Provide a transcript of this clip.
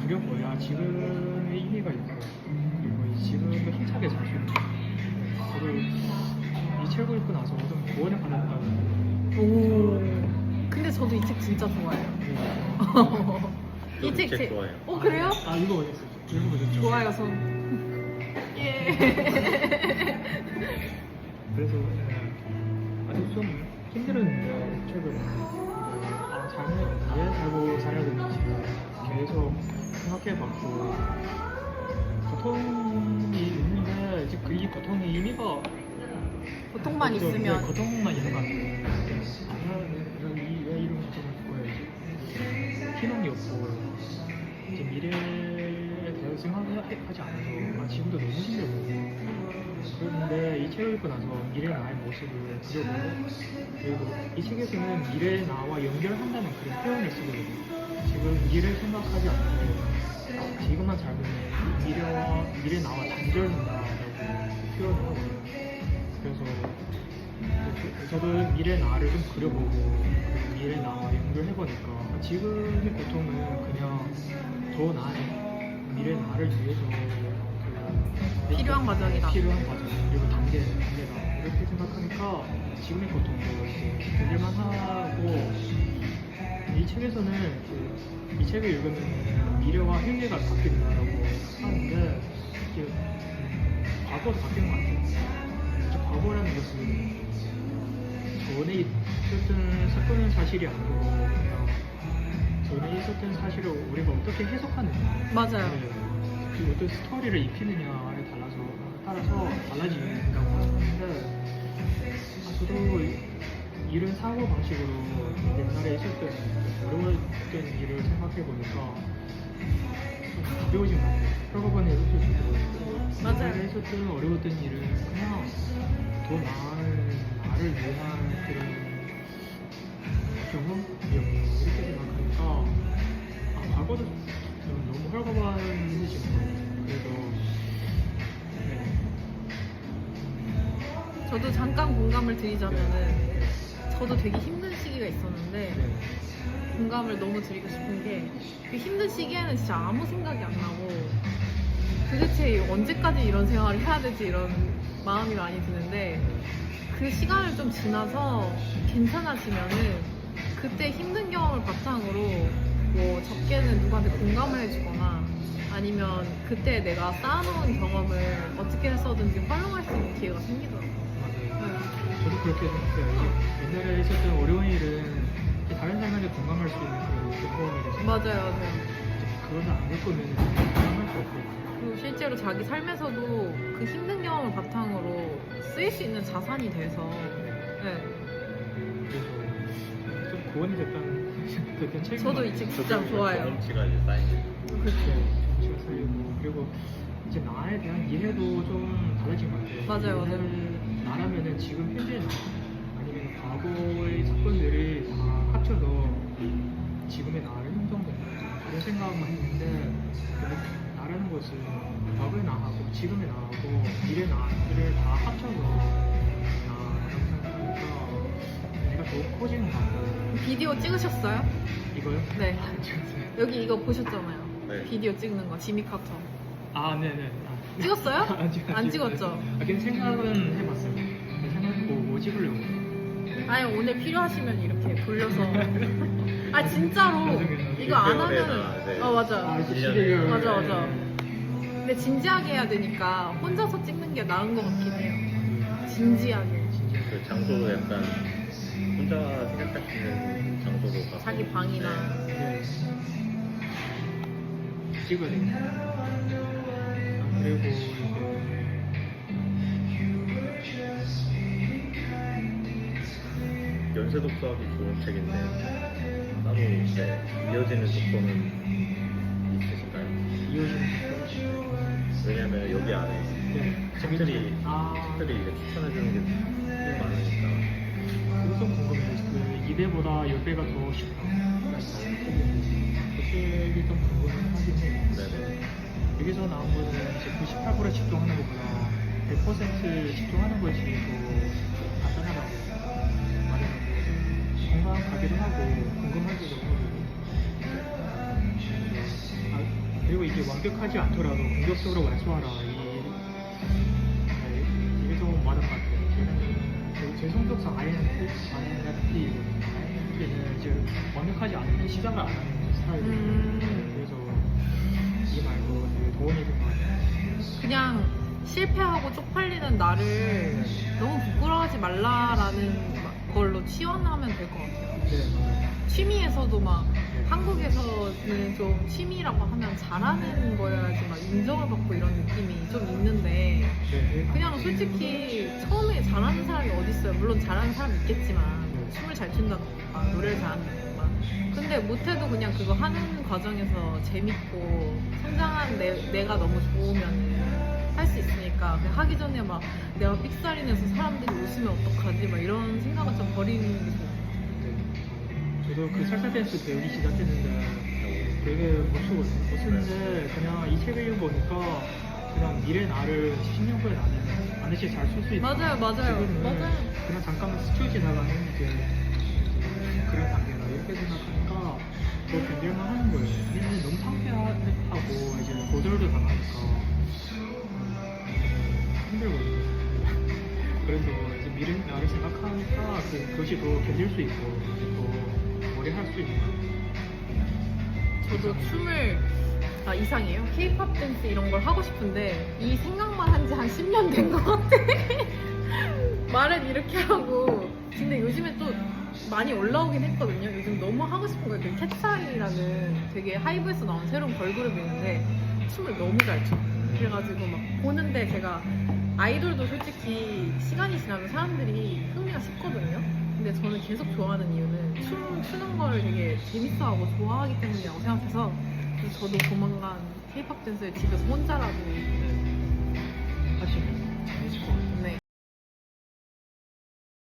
그려봐야 지금의 의미가 있고 그리고 이 지금도 힘차게 잘 쓰는 저도 이 책을 읽고 나서 좀 구원을 받았다고 오. 근데 저도 이 책 진짜 좋아해요. 저도 이 책 책 좋아해요. 그래요? 아 읽어보셨어요? 읽어보셨죠? 좋아요, 손. 예. 그래서 아주 좀 힘들었는데 책을 왜 살고 살아야 되는지 계속 생각해봤고 고통이 있는데 이제 이 고통의 의미가 고통만 없죠. 있으면 네, 고통만 있는 것 같아요. 왜 이런 고통을 겪어야지? 희망이 없고 이제 미래에 대해서 생각하지 않아서 지금도 너무 힘들고 그런데 이 책을 읽고 나서 미래 나의 모습을 그려보고 그리고 이 책에서는 미래 나와 연결한다는 그런 표현을 쓰거든요. 지금 미래를 생각하지 않고 지금만 살면 미래 나와 단절된다라고 표현을 하거든요. 그래서 저도 미래 나를 좀 그려보고 그리고 미래 나와 연결해보니까 지금의 고통은 그냥 더 나은 미래 나를 위해서 필요한 과정이다. 필요한 과정 그리고 단계다 이렇게 생각하니까 지금의 고통도 견딜만 하고 이 책에서는 이 책을 읽으면 미래와 현재가 바뀐다라고 하는데 이게 과거도 바뀌는 것 같아요. 과거라는 것은 전에 있었던 사건은 사실이 아니고 그냥 전에 있었던 사실을 우리가 어떻게 해석하느냐 맞아요. 그리고 어떤 스토리를 입히느냐에 따라서 달라진다고 하는데 저도 이런 사고 방식으로 옛날에 있었던 어려웠던 일을 생각해보니까 좀 가벼워진 것 같아요. 혈관에 있었던 맞아요. 옛날에 있었던 어려웠던 일은 그냥 더 나은 나를 위한 그런 경험이었고 이렇게 생각하니까 과거도 너무 헐거반해지는 거예요. 그래서 저도 잠깐 공감을 드리자면은 저도 되게 힘든 시기가 있었는데 공감을 너무 드리고 싶은 게 그 힘든 시기에는 진짜 아무 생각이 안 나고 도대체 언제까지 이런 생활을 해야 되지 이런 마음이 많이 드는데 그 시간을 좀 지나서 괜찮아지면은 그때 힘든 경험을 바탕으로 뭐 적게는 누구한테 공감을 해주거나 아니면 그때 내가 쌓아놓은 경험을 어떻게 해서든지 활용할 수 있는 기회가 생기더라고요. 저도 그렇게 생각해요. 옛날에 있었던 어려운 일은 다른 사람한테 공감할 수 있는 그런 경험이라서 맞아요. 그거는 안 겪으면 공감할 수 없고 그리고 실제로 자기 삶에서도 그 힘든 경험을 바탕으로 쓰일 수 있는 자산이 돼서 네. 그래서 좀 구원이 됐던 책인 저도 것 이 책 같아요. 진짜 좋아해요. 경험치가 이제 쌓인 게. 그렇죠. 정치가 살리고 그리고 이제 나에 대한 이해도 좀 달라진 것 같아요. 맞아요. 옛날 나라면은 지금 현재 나 아니면 과거의 사건들이 다 합쳐서 지금의 나를 형성된다 그런 생각만 했는데 근데 나라는 것은 과거의 나하고 지금의 나하고 미래 나를 다 합쳐서 나라고 생각하니까 내가 더 커지는 것 같아요. 비디오 찍으셨어요? 이거요? 네. 아, 찍었어요. 여기 이거 보셨잖아요. 네. 비디오 찍는 거 지미 카터. 아, 네네. 아. 찍었어요? 안 찍었죠? 아, 그냥 생각은 해봤어요. 생각해보고 뭐 찍으려고. 아니 오늘 필요하시면 이렇게 돌려서. 아 진짜로 이거 안 하면. 네. 맞아. 아, 이제 시계를. 맞아. 근데 진지하게 해야 되니까 혼자서 찍는 게 나은 것 같긴 해요. 진지하게. 그 장소도 약간 혼자 생각할 수 있는 장소로 가서 자기 방이나. 네. 찍어야 돼요. 그리고 이제 연쇄 독서하기 좋은 책인데 따로 이제 이어지는 독서는 있으신가요? 이어지는 왜냐면 여기 안에 네. 책들이 아, 이제 추천해주는 게 많으니까. 그거 좀 궁금해요. 그 2배보다 10배가 더 쉽다. 그 책이 좀 궁금하긴 해요. 네네. 여기서 나온 거는 이제 98% 집중하는 것보다 100% 집중하는 것이 더 간단하다고 말해요. 공감 가기도 하고 궁금하기도 하고 이제 완벽하지 않더라도 공격적으로 완수하라. 이게 좀 맞는 것 같아요. 제 성격상 INFP는 이제 완벽하지 않은 시작을 안 하는 스타일이에요. 그래서 이 말도 되게 도움이 된 것 같아요. 그냥 실패하고 쪽팔리는 나를 너무 부끄러워하지 말라라는 걸로 치환하면 될 것 같아요. 네. 취미에서도 막 한국에서는 좀 취미라고 하면 잘하는 거여야지 막 인정을 받고 이런 느낌이 좀 있는데 네. 그냥 솔직히 처음에 잘하는 사람이 어디 있어요? 물론 잘하는 사람이 있겠지만 춤을 잘 춘다던가 노래를 잘한다던가 근데 못해도 그냥 그거 하는 과정에서 재밌고 성장한 내가 너무 좋으면 할 수 있으니까 그냥 하기 전에 막 내가 삑사리 내서 사람들이 웃으면 어떡하지 막 이런 생각을 좀 버리는 게 좋아요. 저도 그 살사 댄스 배우기 시작했는데 되게 못 쓰는데 그냥 이 책을 읽어보니까 그냥 미래 나를 10년 후에 나는 반드시 잘 쓸 수 있다. 맞아요. 그냥 잠깐만 스쳐 지나가는 이제 그런 단계다 이렇게 생각하니까 더 견딜만 하는 거예요. 왜냐면 너무 창피하고 이제 거절도 당하니까 힘들거든요. 그래서 이제 미래 나를 생각하니까 그것이 더 견딜 수 있고 더 오래 할 수 있는 것 같아요. 저도 춤을 이상해요. K-pop 댄스 이런 걸 하고 싶은데 이 생각만 한 지 한 10년 된 것 같아. 말은 이렇게 하고 근데 요즘에 또 많이 올라오긴 했거든요. 요즘 너무 하고 싶은 거예요. 그 캣사이라는 되게 하이브에서 나온 새로운 걸그룹이 있는데 춤을 너무 잘 춰. 그래가지고 막 보는데 제가 아이돌도 솔직히 시간이 지나면 사람들이 흥미가 식거든요. 근데 저는 계속 좋아하는 이유는 춤 추는 걸 되게 재밌어하고 좋아하기 때문이라고 생각해서 그래서 저도 조만간 K-pop 댄스를 집에서 혼자라도 하시면